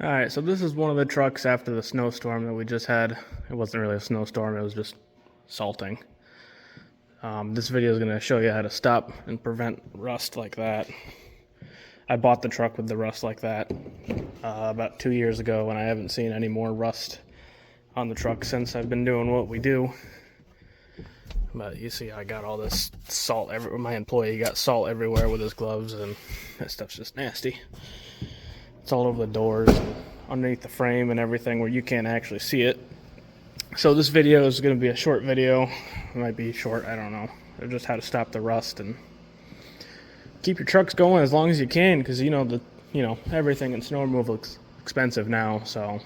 Alright, so this is one of the trucks after the snowstorm that we just had. It wasn't really a snowstorm, it was just salting. This video is going to show you how to stop and prevent rust like that. I bought the truck with the rust like that about 2 years ago, and I haven't seen any more rust on the truck since I've been doing what we do. But you see I got all this salt everywhere. My employee got salt everywhere with his gloves, and that stuff's just nasty. It's all over the doors and underneath the frame and everything where you can't actually see it. So this video is going to be a short video. It might be short, I don't know. Just how to stop the rust and keep your trucks going as long as you can, because everything in snow removal is expensive now. So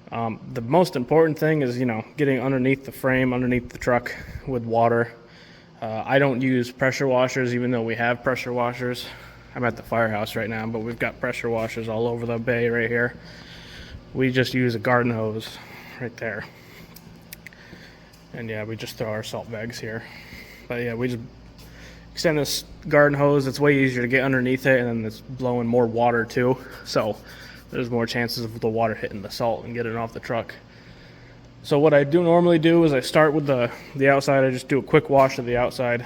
the most important thing is getting underneath the frame, underneath the truck with water. I don't use pressure washers, even though we have pressure washers. I'm at the firehouse right now, but we've got pressure washers all over the bay right here. We just use a garden hose right there. And yeah, we just throw our salt bags here. But yeah, we just extend this garden hose. It's way easier to get underneath it, and then it's blowing more water too. So there's more chances of the water hitting the salt and getting off the truck. So what I normally do is I start with the outside. I just do a quick wash of the outside.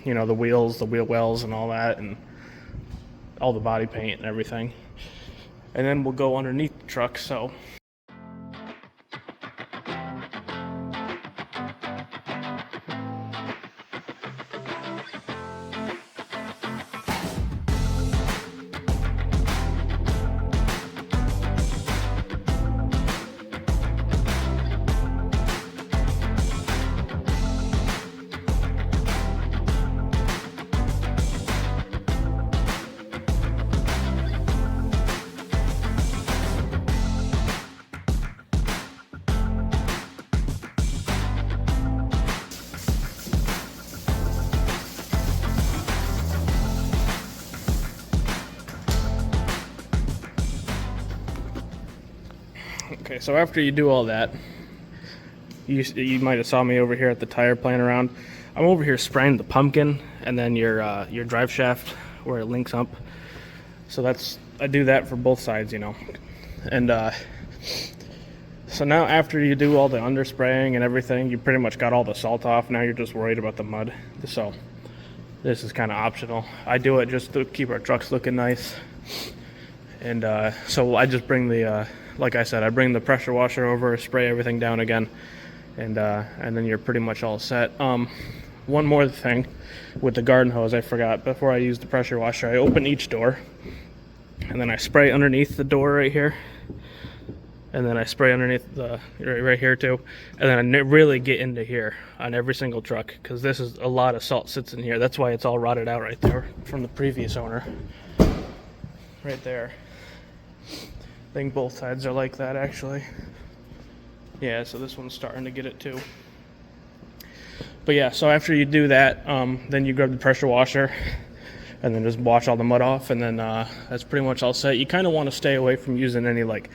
The wheels, the wheel wells and all that, and all the body paint and everything. And then we'll go underneath the truck. So okay, so after you do all that, you might have saw me over here at the tire playing around. I'm over here spraying the pumpkin and then your drive shaft where it links up. So I do that for both sides, And so now after you do all the underspraying and everything, you pretty much got all the salt off. Now you're just worried about the mud. So this is kind of optional. I do it just to keep our trucks looking nice. And so I just bring like I said, I bring the pressure washer over, spray everything down again, and then you're pretty much all set. One more thing with the garden hose, I forgot. Before I use the pressure washer, I open each door, and then I spray underneath the door right here, and then I spray underneath the right here too, and then I really get into here on every single truck, because this is a lot of salt sits in here. That's why it's all rotted out right there from the previous owner, right there. I think both sides are like that, actually. Yeah, so this one's starting to get it too. But yeah, so after you do that, then you grab the pressure washer and then just wash all the mud off, and then that's pretty much all set. You kind of want to stay away from using any like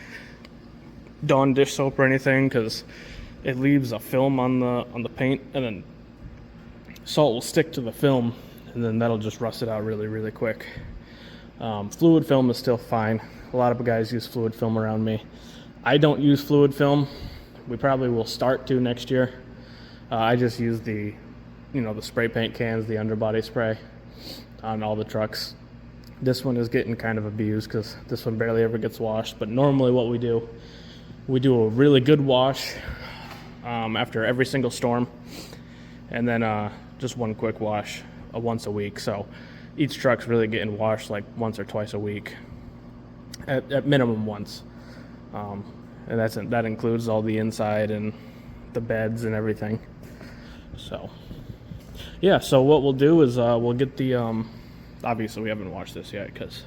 Dawn dish soap or anything, because it leaves a film on the paint, and then salt will stick to the film, and then that'll just rust it out really, really quick. Fluid film is still fine. A lot of guys use fluid film around me. I don't use fluid film. We probably will start to next year. I just use the spray paint cans, the underbody spray on all the trucks. This one is getting kind of abused because this one barely ever gets washed. But normally what we do a really good wash after every single storm, and then just one quick wash once a week. So each truck's really getting washed like once or twice a week. At minimum once, and that includes all the inside and the beds and everything. So yeah, so what we'll do is we'll get the obviously we haven't washed this yet because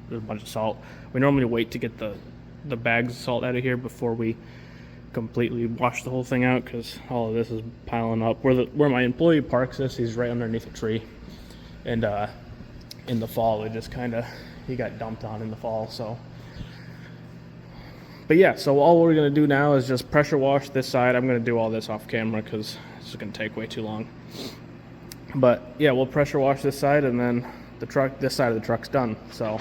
there's a bunch of salt. We normally wait to get the bags of salt out of here before we completely wash the whole thing out, because all of this is piling up. Where my employee parks this, he's right underneath a tree, and in the fall it just he got dumped on in the fall. So but yeah, so all we're going to do now is just pressure wash this side. I'm going to do all this off camera because it's going to take way too long. But yeah, we'll pressure wash this side, and then this side of the truck's done. So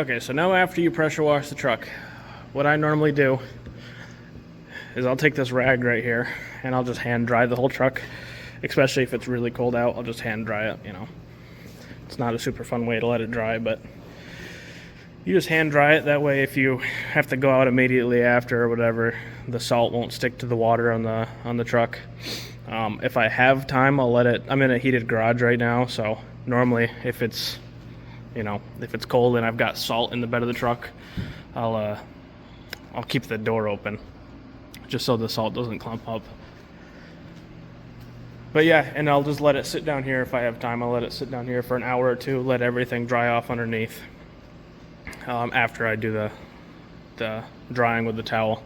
Okay, so now after you pressure wash the truck, what I normally do is I'll take this rag right here and I'll just hand dry the whole truck, especially if it's really cold out. I'll just hand dry it, you know. It's not a super fun way to let it dry, but you just hand dry it. That way if you have to go out immediately after or whatever, the salt won't stick to the water on the truck. If I have time, I'll let it, I'm in a heated garage right now, so normally if it's, you know, if it's cold and I've got salt in the bed of the truck, I'll keep the door open just so the salt doesn't clump up. But yeah, and I'll just let it sit down here if I have time. I'll let it sit down here for an hour or two, let everything dry off underneath after I do the drying with the towel.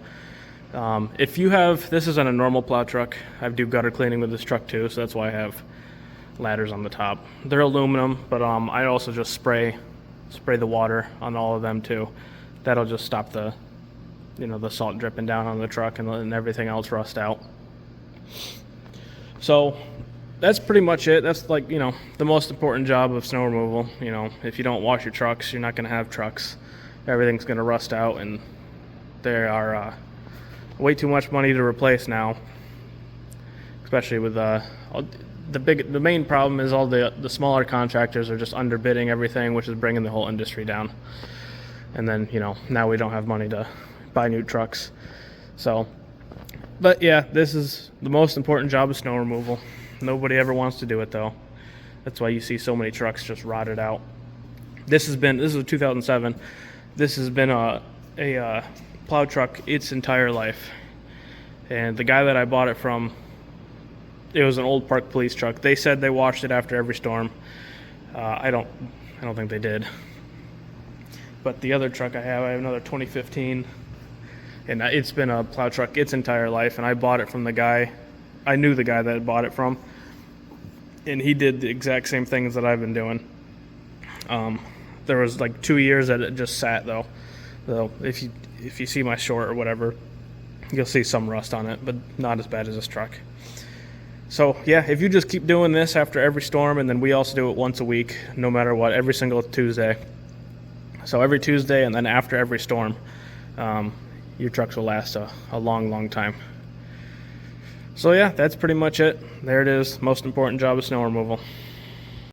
If you have, this isn't a normal plow truck, I do gutter cleaning with this truck too, so that's why I have ladders on the top. They're aluminum, but I also just spray the water on all of them too. That'll just stop the, you know, the salt dripping down on the truck and letting everything else rust out. So that's pretty much it. That's, like, you know, the most important job of snow removal. You know, if you don't wash your trucks, you're not going to have trucks. Everything's going to rust out, and they are way too much money to replace now, especially with the main problem is all the smaller contractors are just underbidding everything, which is bringing the whole industry down. And then, you know, now we don't have money to buy new trucks. So, but yeah, this is the most important job of snow removal. Nobody ever wants to do it though. That's why you see so many trucks just rotted out. This is a 2007. This has been a plow truck its entire life. And the guy that I bought it from, it was an old Park Police truck. They said they washed it after every storm. I don't think they did. But the other truck I have another 2015, and it's been a plow truck its entire life. And I bought it from the guy. I knew the guy that I bought it from, and he did the exact same things that I've been doing. There was like 2 years that it just sat though. So if you see my short or whatever, you'll see some rust on it, but not as bad as this truck. So yeah, if you just keep doing this after every storm, and then we also do it once a week, no matter what, every single Tuesday. So every Tuesday and then after every storm, your trucks will last a long, long time. So yeah, that's pretty much it. There it is, most important job of snow removal.